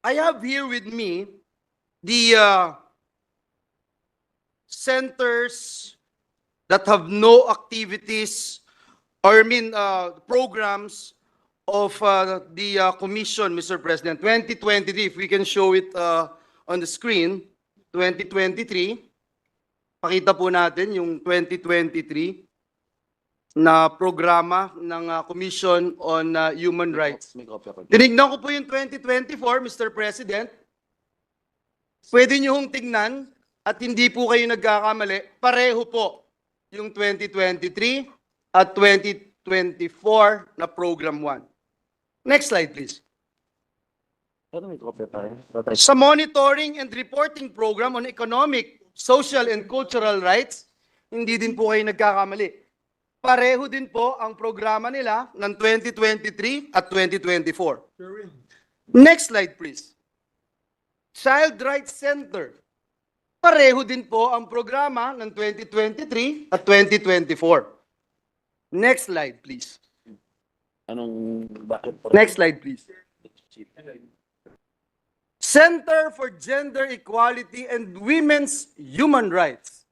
I have here with me the centers that have no activities, or programs of the commission, Mr. President. 2023, if we can show it on the screen, 2023. Pakita po natin yung 2023 na programa ng Commission on Human Rights. Tinignan ko po yung 2024, Mr. President. Pwede nyo hong tingnan at hindi po kayo nagkakamali. Pareho po yung 2023 at 2024 na Program 1. Next slide, please. Sa monitoring and reporting program on economic, social, and cultural rights, hindi din po kayo nagkakamali. Pareho din po ang programa nila ng 2023 at 2024. Next slide, please. Child Rights Center. Pareho din po ang programa ng 2023 at 2024. Next slide, please. Next slide, please. Center for Gender Equality and Women's Human Rights.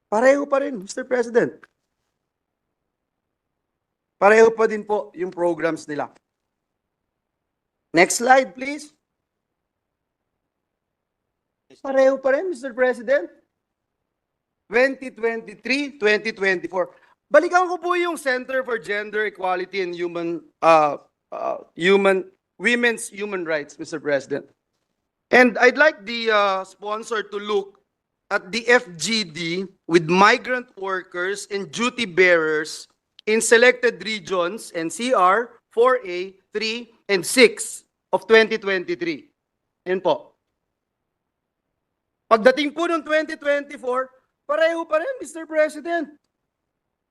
Pareho pa rin, Mr. President. Pareho pa din po yung programs nila. Next slide, please. Pareho pa rin, Mr. President. 2023, 2024. Balikan ko po yung Center for Gender Equality and Women's Human Rights, Mr. President. And I'd like the sponsor to look at the FGD with migrant workers and duty bearers in selected regions and CR 4A, 3, and 6 of 2023. Yan po. Pagdating po ng 2024, pareho pa rin, Mr. President.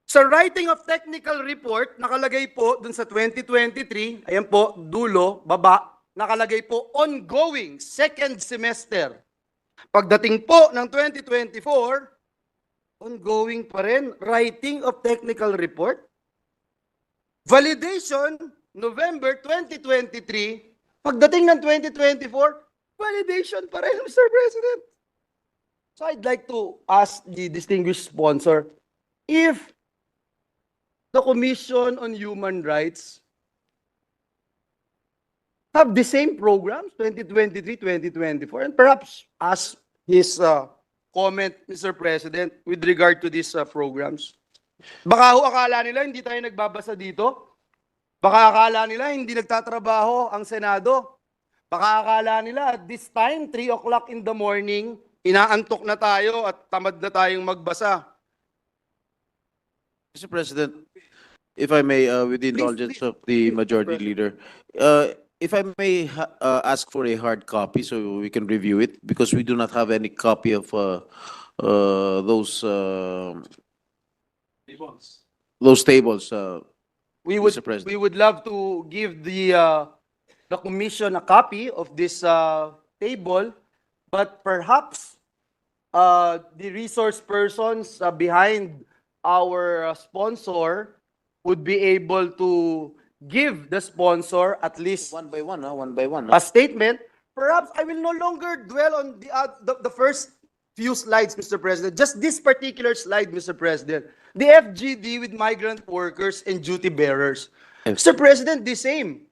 Sa writing of technical report, nakalagay po dun sa 2023, ayan po, dulo, baba, nakalagay po ongoing, second semester. Pagdating po ng 2024, ongoing pa rin, writing of technical report. Validation, November 2023, pagdating ng 2024, validation pa rin, Mr. President. So I'd like to ask the distinguished sponsor, if the Commission on Human Rights have the same programs, 2023, 2024, and perhaps ask his comment, Mr. President, with regard to these programs. Baka ho akala nila hindi tayo nagbabasa dito. Baka akala nila hindi nagtatrabaho ang Senado. Baka akala nila at this time, 3 o'clock in the morning, inaantok na tayo at tamad na tayong magbasa. Mr. President, if I may, with the indulgence of the Majority Leader, if I may ask for a hard copy so we can review it, because we do not have any copy of those tables, Mr. President. We would love to give the Commission a copy of this table, but perhaps the resource persons behind our sponsor would be able to give the sponsor at least One by one. a statement. Perhaps I will no longer dwell on the first few slides, Mr. President. Just this particular slide, Mr. President. The FGD with migrant workers and duty bearers. Yes. Mr. President, the same.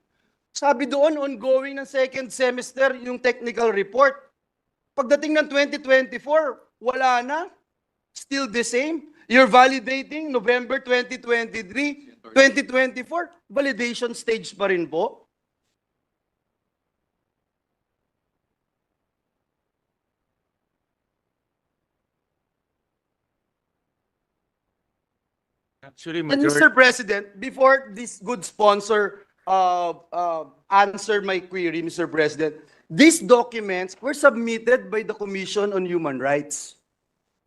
Sabi doon, ongoing ng second semester yung technical report. Pagdating ng 2024, wala na. Still the same. You're validating November 2023, 2024, validation stage pa rin po. Actually, And Mr. President, before this good sponsor answer my query, Mr. President, these documents were submitted by the Commission on Human Rights.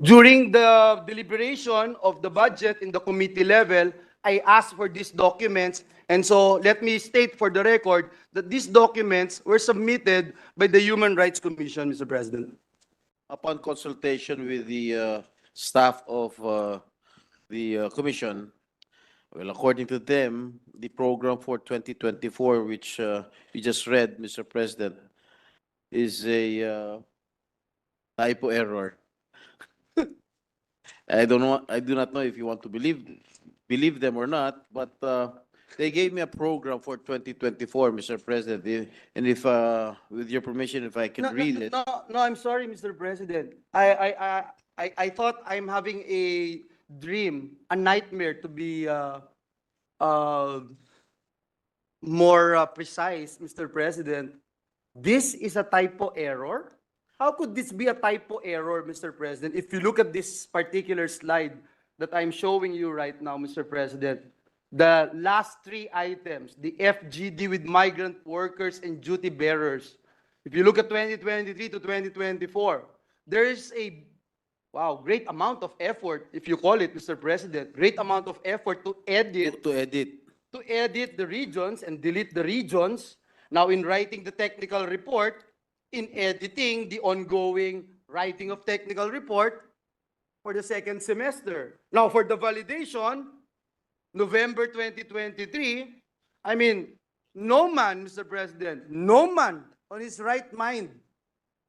During the deliberation of the budget in the committee level, I asked for these documents, and so let me state for the record that these documents were submitted by the Human Rights Commission, Mr. President. Upon consultation with the staff of the commission, Well, according to them, the program for 2024, which you just read, Mr. President, is a typo error. I don't know. I do not know if you want to believe them or not, but they gave me a program for 2024, Mr. President. And if, with your permission, if I can read it. No, I'm sorry, Mr. President. I thought I'm having a dream, a nightmare to be uh, more precise, Mr. President. This is a typo error? How could this be a typo error, Mr. President? If you look at this particular slide that I'm showing you right now, Mr. President, the last three items, the FGD with migrant workers and duty bearers. If you look at 2023 to 2024, there is a great amount of effort, if you call it, Mr. President, great amount of effort to edit To edit. the regions and delete the regions. Now, in writing the technical report, in editing the ongoing writing of technical report for the second semester. Now, for the validation, November 2023, I mean, no man, Mr. President, no man on his right mind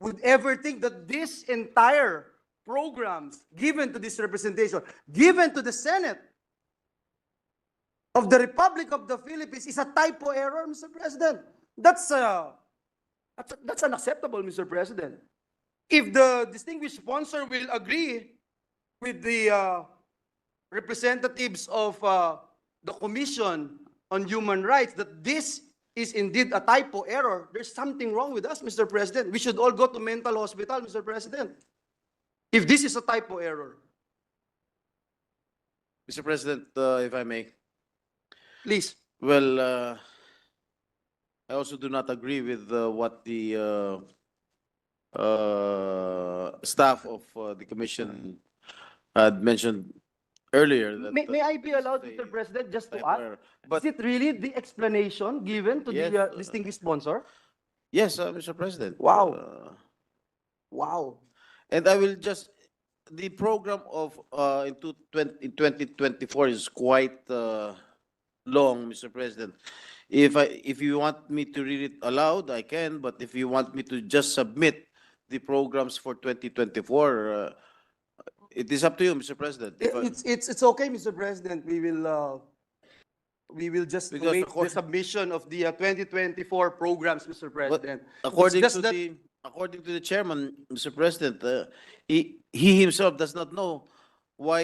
would ever think that this entire programs given to this representation, given to the Senate of the Republic of the Philippines is a typo error, Mr. President. That's unacceptable, Mr. President. If the distinguished sponsor will agree with the representatives of the Commission on Human Rights that this is indeed a typo error, there's something wrong with us, Mr. President. We should all go to mental hospital, Mr. President. If this is a typo error, Mr. President, if I may. please. Well, I also do not agree with what the staff of the commission had mentioned earlier. That, May I be allowed, say Mr. President, just to typo ask? error. Is But it really the explanation given to Yes, the distinguished sponsor? yes, Mr. President. Wow. Wow. And I will just, the program of in 2024 is quite long, Mr. President. If you want me to read it aloud, I can, but if you want me to just submit the programs for 2024, it is up to you, Mr. President. If I- It's okay, Mr. President. We will just Because wait the according- submission of the 2024 programs, Mr. President. according It's to just that- according to the chairman, Mr. President, he himself does not know why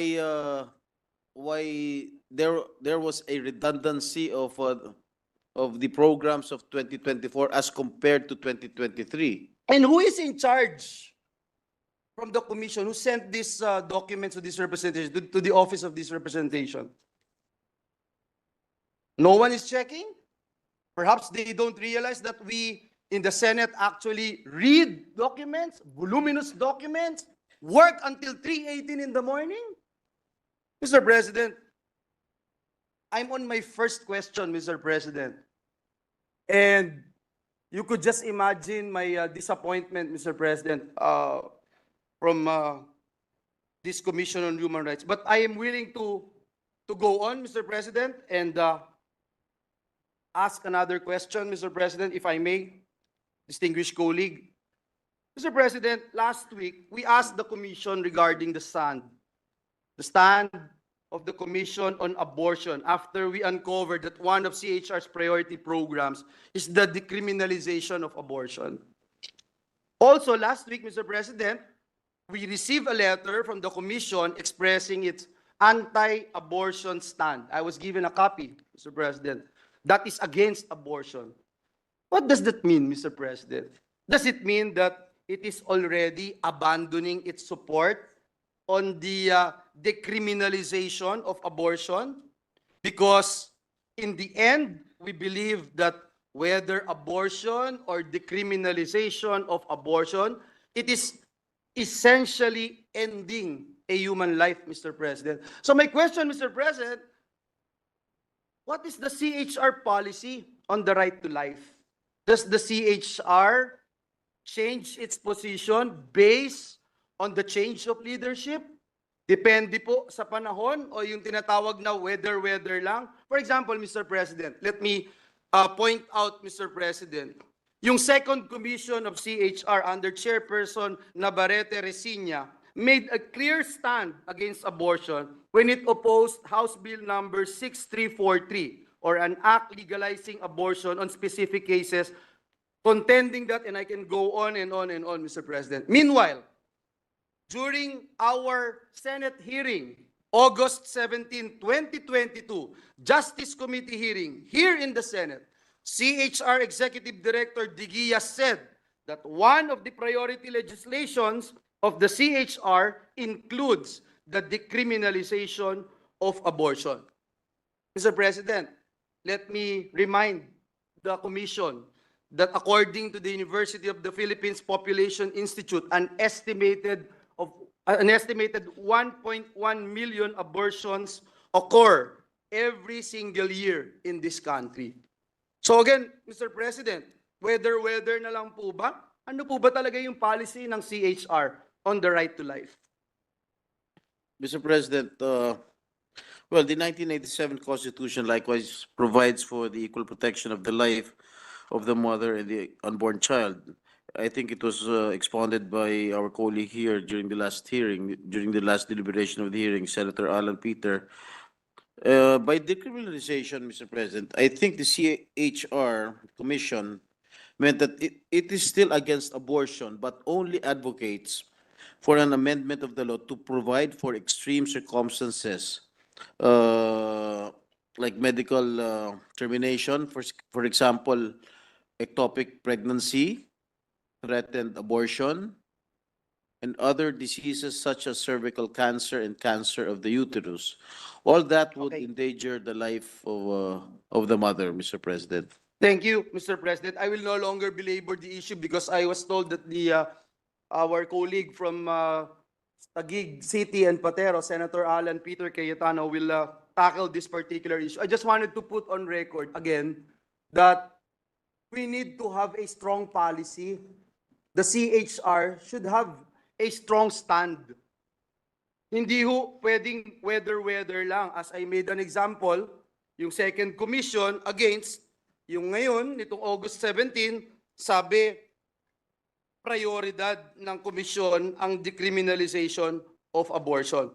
there was a redundancy of the programs of 2024 as compared to 2023. And who is in charge from the commission who sent these documents to this representation, to the office of this representation? No one is checking? Perhaps they don't realize that we in the Senate actually read documents, voluminous documents, work until 3:18 in the morning? Mr. President, I'm on my first question, Mr. President. And you could just imagine my disappointment, Mr. President, from this Commission on Human Rights. But I am willing to go on, Mr. President, and ask another question, Mr. President, if I may, distinguished colleague. Mr. President, last week, we asked the Commission regarding the stand of the Commission on Abortion after we uncovered that one of CHR's priority programs is the decriminalization of abortion. Also, last week, Mr. President, we received a letter from the Commission expressing its anti-abortion stand. I was given a copy, Mr. President, that is against abortion. What does that mean, Mr. President? Does it mean that it is already abandoning its support on the decriminalization of abortion? Because in the end, we believe that whether abortion or decriminalization of abortion, it is essentially ending a human life, Mr. President. So my question, Mr. President, what is the CHR policy on the right to life? Does the CHR change its position based on the change of leadership? Depende po sa panahon o yung tinatawag na weather lang. For example, Mr. President, let me point out, Mr. President, yung second commission of CHR under Chairperson Navarrete Resina made a clear stand against abortion when it opposed House Bill number 6343, or an act legalizing abortion on specific cases, contending that, and I can go on and on and on, Mr. President. Meanwhile, during our Senate hearing, August 17, 2022, Justice Committee hearing here in the Senate, CHR Executive Director Digia said that one of the priority legislations of the CHR includes the decriminalization of abortion. Mr. President, let me remind the Commission that according to the University of the Philippines Population Institute, an estimated 1.1 million abortions occur every single year in this country. So again, Mr. President, weather na lang po ba? Ano po ba talaga yung policy ng CHR on the right to life? Mr. President, well, the 1987 Constitution likewise provides for the equal protection of the life of the mother and the unborn child. I think it was expounded by our colleague here during the last hearing, during the last deliberation of the hearing, Senator Alan Peter. By decriminalization, Mr. President, I think the CHR Commission meant that it is still against abortion, but only advocates for an amendment of the law to provide for extreme circumstances, like medical termination, for example, ectopic pregnancy, threatened abortion, and other diseases such as cervical cancer and cancer of the uterus. All that would Okay. endanger the life of the mother, Mr. President. Thank you, Mr. President. I will no longer belabor the issue because I was told that our colleague from Taguig City and Patero, Senator Alan Peter Cayetano, will tackle this particular issue. I just wanted to put on record again that we need to have a strong policy. The CHR should have a strong stand. Hindi ho pwedeng weather lang. As I made an example, yung second commission against yung ngayon, nitong August 17, sabi, prioridad ng komisyon ang decriminalization of abortion.